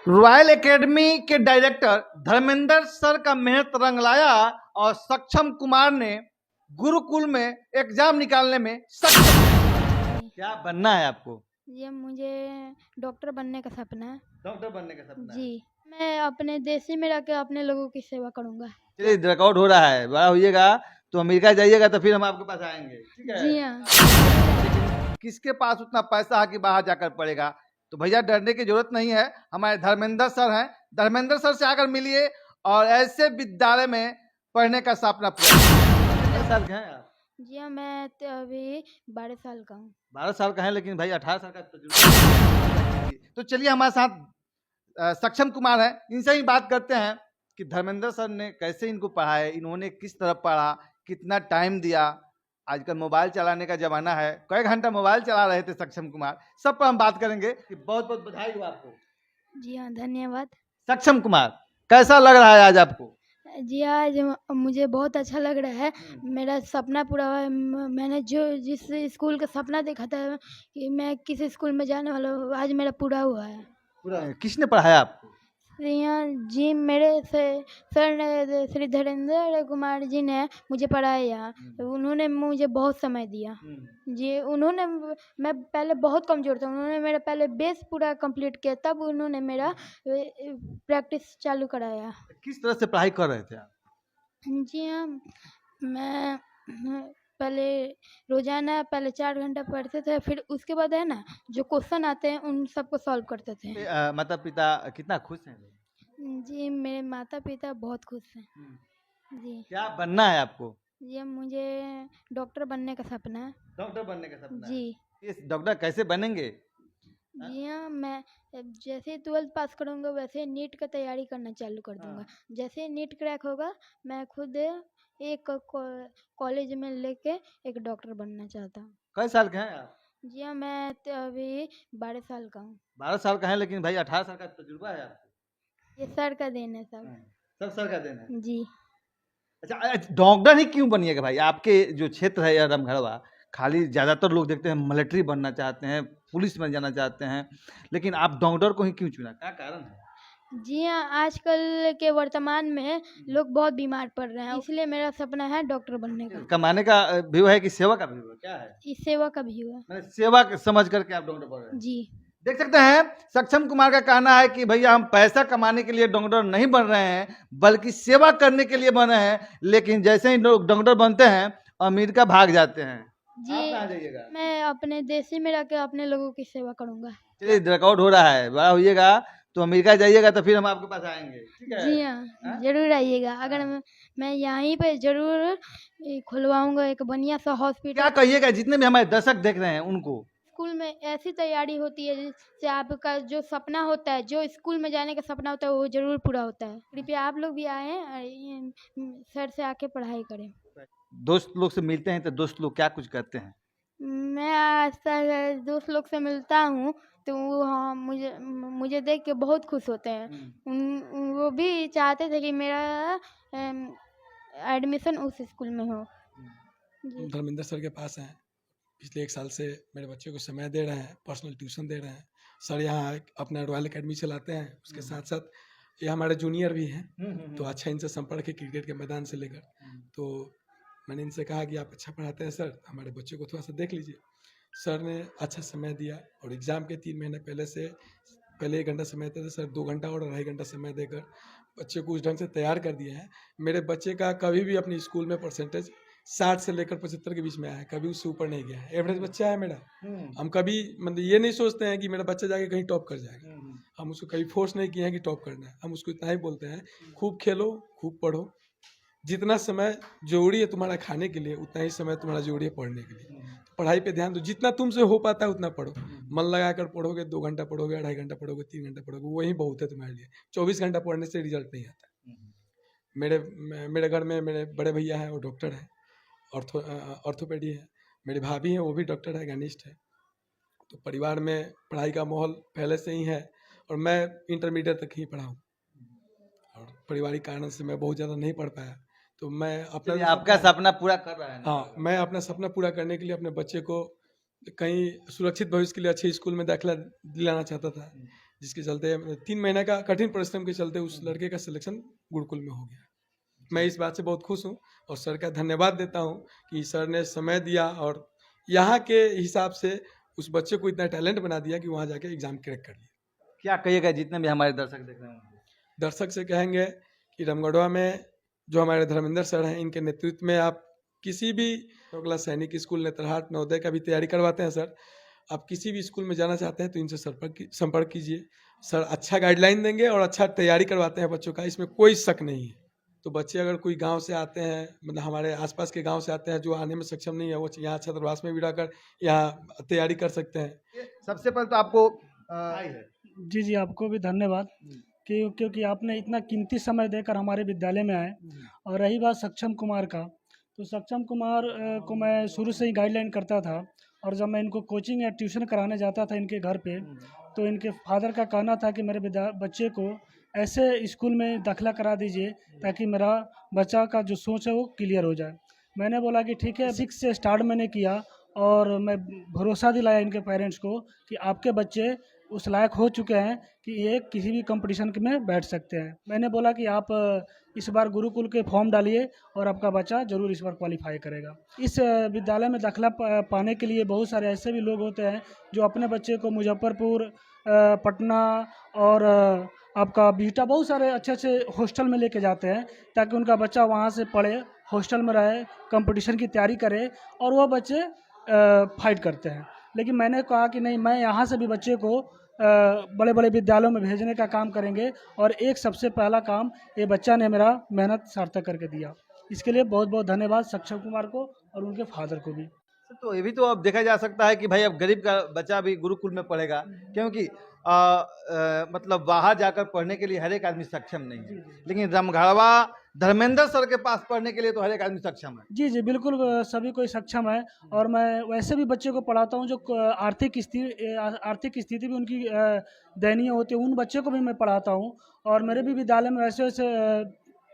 Royal academy के director Dharmendra sir का मेहनत रंग लाया और सक्षम कुमार ने गुरुकुल में एग्जाम निकालने में सक्षम। क्या बनना है आपको? ये मुझे डॉक्टर बनने का सपना है। डॉक्टर बनने का सपना है। जी, मैं अपने देश में रह के अपने लोगों की सेवा करूंगा। चलिए, रिकॉर्ड हो रहा है, बड़ा होइएगा तो अमेरिका जाइएगा तो फिर हम आपके पास आएंगे, ठीक है? जी हाँ। लेकिन किसके पास उतना पैसा है कि बाहर जाकर पढ़ेगा? तो भैया डरने की जरूरत नहीं है, हमारे धर्मेंद्र सर हैं। धर्मेंद्र सर से आकर मिलिए और ऐसे विद्यालय में पढ़ने का सपना पूरा। कितने साल के हैं आप? जी हाँ, मैं तो अभी 12 साल का हूँ। 12 साल का है, लेकिन भाई 18 साल का तजुर्बा। तो चलिए, हमारे साथ सक्षम कुमार है, इनसे ही बात करते हैं कि धर्मेंद्र सर ने कैसे इनको पढ़ाया, इन्होंने किस तरह पढ़ा, कितना टाइम दिया। आजकल मोबाइल चलाने का जमाना है, कई घंटा मोबाइल चला रहे थे सक्षम कुमार, सब पर हम बात करेंगे। कि बहुत बहुत बधाई हो आपको। जी हाँ, धन्यवाद। सक्षम कुमार, कैसा लग रहा है आज आपको? जी आज मुझे बहुत अच्छा लग रहा है। मेरा सपना पूरा हुआ है। मैंने जिस स्कूल का सपना देखा था कि मैं किस स्कूल में जाने वाला हूँ, आज मेरा पूरा हुआ है। पूरा किसने पढ़ाया आपको? यहाँ जी मेरे से सर ने, श्री धीरेन्द्र कुमार जी ने मुझे पढ़ाया यहाँ। उन्होंने मुझे बहुत समय दिया जी। उन्होंने, मैं पहले बहुत कमज़ोर था, उन्होंने मेरा पहले बेस पूरा कंप्लीट किया, तब उन्होंने मेरा प्रैक्टिस चालू कराया। किस तरह से पढ़ाई कर रहे थे आप? जी हाँ, मैं पहले रोजाना पहले 4 घंटा पढ़ते थे, फिर उसके बाद है ना जो क्वेश्चन आते हैं उन सबको सॉल्व करते थे। माता पिता कितना खुश हैं? जी मेरे माता पिता बहुत खुश हैं। जी क्या बनना है आपको? ये मुझे डॉक्टर बनने का सपना है। डॉक्टर बनने का सपना है। जी इस डॉक्टर कैसे बनेंगे? जी हाँ, मैं जैसे 12th पास करूँगा वैसे नीट का तैयारी करना चालू कर दूँगा। जैसे नीट क्रैक होगा मैं खुद एक कॉलेज में लेके एक डॉक्टर बनना चाहता हूँ। कई साल के हैं आप? जी हाँ, मैं तो अभी 12 साल का हूँ। 12 साल का है, लेकिन भाई 18 साल का तजुर्बा है आपको। ये सर का देन है सब। सब सर का देना है। जी अच्छा, डॉक्टर ही क्यों बनिएगा भाई? आपके जो क्षेत्र है या रमघड़वा, खाली ज्यादातर लोग देखते हैं मिलिट्री बनना चाहते हैं, पुलिस में जाना चाहते हैं, लेकिन आप डॉक्टर को ही क्यों चुना? क्या कारण है? जी हाँ, आजकल के वर्तमान में लोग बहुत बीमार पड़ रहे हैं, इसलिए मेरा सपना है डॉक्टर बनने का। कमाने का व्यू है कि सेवा का व्यू है? क्या है? इस सेवा का भी हुआ। मैंने सेवा समझ करके आप डॉक्टर बन रहे हैं। जी देख सकते हैं, सक्षम कुमार का कहना है कि भैया हम पैसा कमाने के लिए डॉक्टर नहीं बन रहे हैं, बल्कि सेवा करने के लिए बन रहे हैं। लेकिन जैसे ही लोग डॉक्टर बनते हैं, अमेरिका भाग जाते हैं। जी, आप कहाँ जाइएगा? मैं अपने देश में रह के अपने लोगों की सेवा करूँगा। चलिए, रिकॉर्ड हो रहा है, बड़ा होइएगा तो अमेरिका जाइएगा तो फिर हम आपके पास आएंगे, ठीक है? जी हाँ, जरूर आइएगा। अगर मैं यहीं पे जरूर खुलवाऊंगा एक बढ़िया सा हॉस्पिटल। क्या कहिएगा जितने भी हमारे दर्शक देख रहे हैं उनको? स्कूल में ऐसी तैयारी होती है जिससे आपका जो सपना होता है, जो स्कूल में जाने का सपना होता है, वो जरूर पूरा होता है। कृपया आप लोग भी आएँ और सर से आके पढ़ाई करें। दोस्त लोग से मिलते हैं तो दोस्त लोग क्या कुछ करते हैं? मैं आज तक दोस्त लोग से मिलता हूँ तो वो हाँ मुझे देख के बहुत खुश होते हैं। वो भी चाहते थे कि मेरा एडमिशन उस स्कूल में हो। जी धर्मेंद्र सर के पास हैं, पिछले 1 साल से मेरे बच्चे को समय दे रहे हैं, पर्सनल ट्यूशन दे रहे हैं। सर यहाँ अपना रॉयल एकेडमी चलाते हैं, उसके साथ साथ ये हमारे जूनियर भी हैं। तो अच्छा इनसे संपर्क है क्रिकेट के मैदान से लेकर। तो मैंने इनसे कहा कि आप अच्छा पढ़ाते हैं सर, हमारे बच्चे को थोड़ा सा देख लीजिए। सर ने अच्छा समय दिया और एग्ज़ाम के 3 महीने पहले 1 घंटा समय देते थे सर, 2 घंटा और 2.5 घंटा समय देकर बच्चे को उस ढंग से तैयार कर दिया है। मेरे बच्चे का कभी भी अपने स्कूल में परसेंटेज 60 से लेकर 75 के बीच में आया है, कभी उससे ऊपर नहीं गया है। एवरेज बच्चा है मेरा। हम कभी मतलब ये नहीं सोचते हैं कि मेरा बच्चा जाके कहीं टॉप कर जाएगा। हम उसको कभी फोर्स नहीं किए हैं कि टॉप करना है। हम उसको इतना ही बोलते हैं, खूब खेलो, खूब पढ़ो, जितना समय जरूरी है तुम्हारा खाने के लिए उतना ही समय तुम्हारा जरूरी है पढ़ने के लिए। पढ़ाई पे ध्यान दो, जितना तुमसे हो पाता है उतना पढ़ो। मन लगा कर पढ़ोगे, 2 घंटा पढ़ोगे, 2.5 घंटा पढ़ोगे, 3 घंटा पढ़ोगे, वही बहुत है तुम्हारे लिए। 24 घंटा पढ़ने से रिजल्ट नहीं आता। मेरे घर में मेरे बड़े भैया हैं, वो डॉक्टर हैं, ऑर्थोपेडी है। मेरी भाभी हैं, वो भी डॉक्टर है, गैनिस्ट है। तो परिवार में पढ़ाई का माहौल पहले से ही है और मैं इंटरमीडिएट तक ही पढ़ा हूँ और पारिवारिक कारण से मैं बहुत ज़्यादा नहीं पढ़ पाया। तो मैं अपना आपका सपना पूरा कर रहा है ना? हाँ, मैं अपना सपना पूरा करने के लिए अपने बच्चे को कहीं सुरक्षित भविष्य के लिए अच्छे स्कूल में दाखिला दिलाना चाहता था। जिसके चलते 3 महीने का कठिन परिश्रम के चलते उस लड़के का सिलेक्शन गुरुकुल में हो गया। मैं इस बात से बहुत खुश हूँ और सर का धन्यवाद देता हूँ कि सर ने समय दिया और यहाँ के हिसाब से उस बच्चे को इतना टैलेंट बना दिया कि वहाँ जाके एग्जाम क्रैक कर लिया। क्या कहिएगा जितने भी हमारे दर्शक देख रहे हैं? दर्शक से कहेंगे कि रामगढ़वा में जो हमारे धर्मेंद्र सर हैं, इनके नेतृत्व में आप किसी भी अगला सैनिक स्कूल नेतरहाट नवोदय का भी तैयारी करवाते हैं सर। आप किसी भी स्कूल में जाना चाहते हैं तो इनसे संपर्क कीजिए। सर अच्छा गाइडलाइन देंगे और अच्छा तैयारी करवाते हैं बच्चों का, इसमें कोई शक नहीं है। तो बच्चे अगर कोई गांव से आते हैं, मतलब हमारे आसपास के गांव से आते हैं जो आने में सक्षम नहीं है, वो यहाँ छात्रावास में भी रहकर यहाँ तैयारी कर सकते हैं। सबसे पहले तो आपको जी जी, आपको भी धन्यवाद क्योंकि आपने इतना कीमती समय देकर हमारे विद्यालय में आए। और रही बात सक्षम कुमार का, तो सक्षम कुमार को मैं शुरू से ही गाइडलाइन करता था और जब मैं इनको कोचिंग या ट्यूशन कराने जाता था इनके घर पे, तो इनके फादर का कहना था कि मेरे बच्चे को ऐसे स्कूल में दाखिला करा दीजिए ताकि मेरा बच्चा का जो सोच है वो क्लियर हो जाए। मैंने बोला कि ठीक है, 6 से स्टार्ट मैंने किया और मैं भरोसा दिलाया इनके पेरेंट्स को कि आपके बच्चे उस लायक हो चुके हैं कि ये किसी भी कंपटीशन में बैठ सकते हैं। मैंने बोला कि आप इस बार गुरुकुल के फॉर्म डालिए और आपका बच्चा ज़रूर इस बार क्वालिफाई करेगा। इस विद्यालय में दाखिला पाने के लिए बहुत सारे ऐसे भी लोग होते हैं जो अपने बच्चे को मुजफ्फरपुर, पटना और आपका बिहटा, बहुत सारे अच्छे अच्छे हॉस्टल में लेके जाते हैं ताकि उनका बच्चा वहाँ से पढ़े, हॉस्टल में रहे, कंपटीशन की तैयारी करे और वह बच्चे फाइट करते हैं। लेकिन मैंने कहा कि नहीं, मैं यहाँ से भी बच्चे को बड़े बड़े विद्यालयों में भेजने का काम करेंगे और एक सबसे पहला काम ये बच्चा ने मेरा मेहनत सार्थक करके दिया। इसके लिए बहुत बहुत धन्यवाद सक्षम कुमार को और उनके फादर को भी। तो ये भी तो अब देखा जा सकता है कि भाई अब गरीब का बच्चा भी गुरुकुल में पढ़ेगा, क्योंकि मतलब बाहर जाकर पढ़ने के लिए हर एक आदमी सक्षम नहीं है, लेकिन रामगढ़वा धर्मेंद्र सर के पास पढ़ने के लिए तो हर एक आदमी सक्षम है। जी जी, बिल्कुल सभी कोई सक्षम है और मैं वैसे भी बच्चे को पढ़ाता हूँ जो आर्थिक स्थिति भी उनकी दयनीय होती है, उन बच्चे को भी मैं पढ़ाता हूँ। और मेरे भी विद्यालय में वैसे वैसे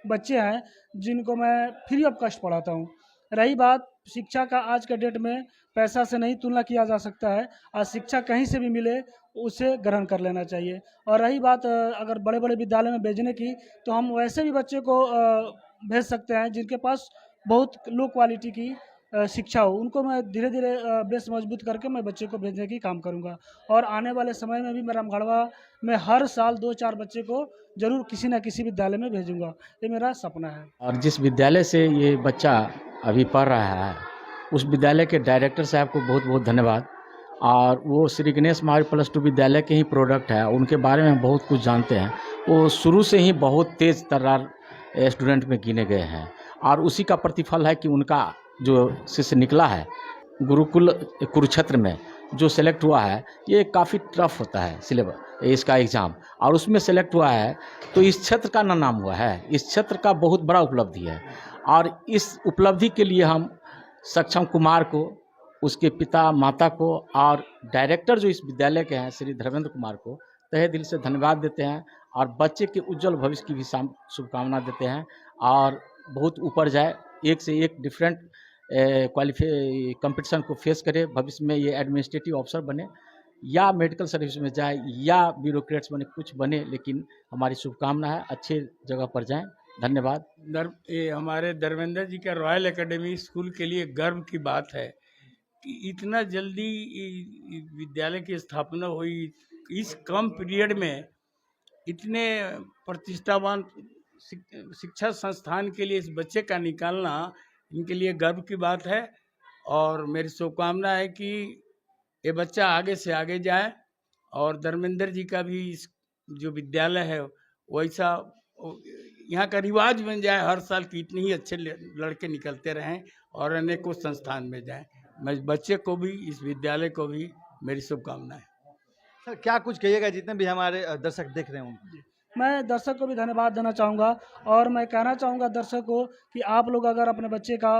बच्चे हैं जिनको मैं फ्री ऑफ कॉस्ट पढ़ाता हूँ। रही बात शिक्षा का, आज के डेट में पैसा से नहीं तुलना किया जा सकता है। आज शिक्षा कहीं से भी मिले उसे ग्रहण कर लेना चाहिए। और रही बात अगर बड़े बड़े विद्यालय में भेजने की, तो हम वैसे भी बच्चे को भेज सकते हैं जिनके पास बहुत लो क्वालिटी की शिक्षा हो। उनको मैं धीरे धीरे बेस मजबूत करके मैं बच्चे को भेजने की काम करूँगा। और आने वाले समय में भी मैं रामगढ़वा में हर साल 2-4 बच्चे को जरूर किसी न किसी विद्यालय में भेजूँगा, ये मेरा सपना है। और जिस विद्यालय से ये बच्चा अभी पढ़ रहा है उस विद्यालय के डायरेक्टर साहब को बहुत बहुत धन्यवाद। और वो श्री गणेश महावीर +2 विद्यालय के ही प्रोडक्ट है, उनके बारे में हम बहुत कुछ जानते हैं। वो शुरू से ही बहुत तेज़ तर्रार स्टूडेंट में गिने गए हैं और उसी का प्रतिफल है कि उनका जो शिष्य निकला है गुरुकुल कुरुक्षेत्र में जो सेलेक्ट हुआ है, ये काफ़ी टफ होता है सिलेबस इसका एग्ज़ाम, और उसमें सेलेक्ट हुआ है तो इस क्षेत्र का नाम हुआ है, इस क्षेत्र का बहुत बड़ा उपलब्धि है। और इस उपलब्धि के लिए हम सक्षम कुमार को, उसके पिता माता को और डायरेक्टर जो इस विद्यालय के हैं श्री धर्मेंद्र कुमार को तहे दिल से धन्यवाद देते हैं और बच्चे के उज्जवल भविष्य की भी शुभकामना देते हैं और बहुत ऊपर जाए, एक से एक डिफरेंट कंपटीशन को फेस करे, भविष्य में ये एडमिनिस्ट्रेटिव ऑफिसर बने या मेडिकल सर्विस में जाए या ब्यूरोक्रेट्स बने, कुछ बने, लेकिन हमारी शुभकामना है अच्छे जगह पर जाएं। धन्यवाद। ये हमारे धर्मेंद्र जी का रॉयल एकेडमी स्कूल के लिए गर्व की बात है कि इतना जल्दी विद्यालय की स्थापना हुई, इस कम पीरियड में इतने प्रतिष्ठावान शिक्षा संस्थान के लिए इस बच्चे का निकालना इनके लिए गर्व की बात है। और मेरी शुभकामना है कि ये बच्चा आगे से आगे जाए और धर्मेंद्र जी का भी इस जो विद्यालय है वैसा यहाँ का रिवाज बन जाए हर साल की इतने ही अच्छे लड़के निकलते रहें और अनेकों संस्थान में जाएं। मैं बच्चे को भी, इस विद्यालय को भी मेरी शुभकामनाएं। सर क्या कुछ कहिएगा जितने भी हमारे दर्शक देख रहे हैं? मैं दर्शक को भी धन्यवाद देना चाहूँगा और मैं कहना चाहूँगा दर्शक को कि आप लोग अगर अपने बच्चे का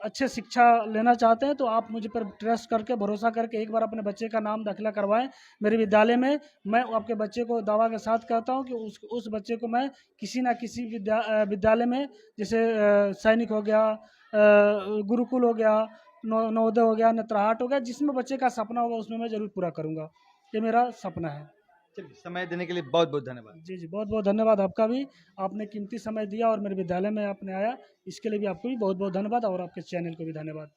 अच्छे शिक्षा लेना चाहते हैं तो आप मुझे पर ट्रस्ट करके, भरोसा करके एक बार अपने बच्चे का नाम दाखिला करवाएं मेरे विद्यालय में। मैं आपके बच्चे को दावा के साथ कहता हूं कि उस बच्चे को मैं किसी ना किसी विद्यालय में, जैसे सैनिक हो गया, गुरुकुल हो गया, नवोदय हो गया, नेतरहाट हो गया, जिसमें बच्चे का सपना होगा उसमें मैं ज़रूर पूरा करूँगा। ये मेरा सपना है। चलिए, समय देने के लिए बहुत बहुत धन्यवाद। जी जी, बहुत बहुत धन्यवाद आपका भी। आपने कीमती समय दिया और मेरे विद्यालय में आपने आया, इसके लिए भी आपको भी बहुत बहुत धन्यवाद और आपके चैनल को भी धन्यवाद।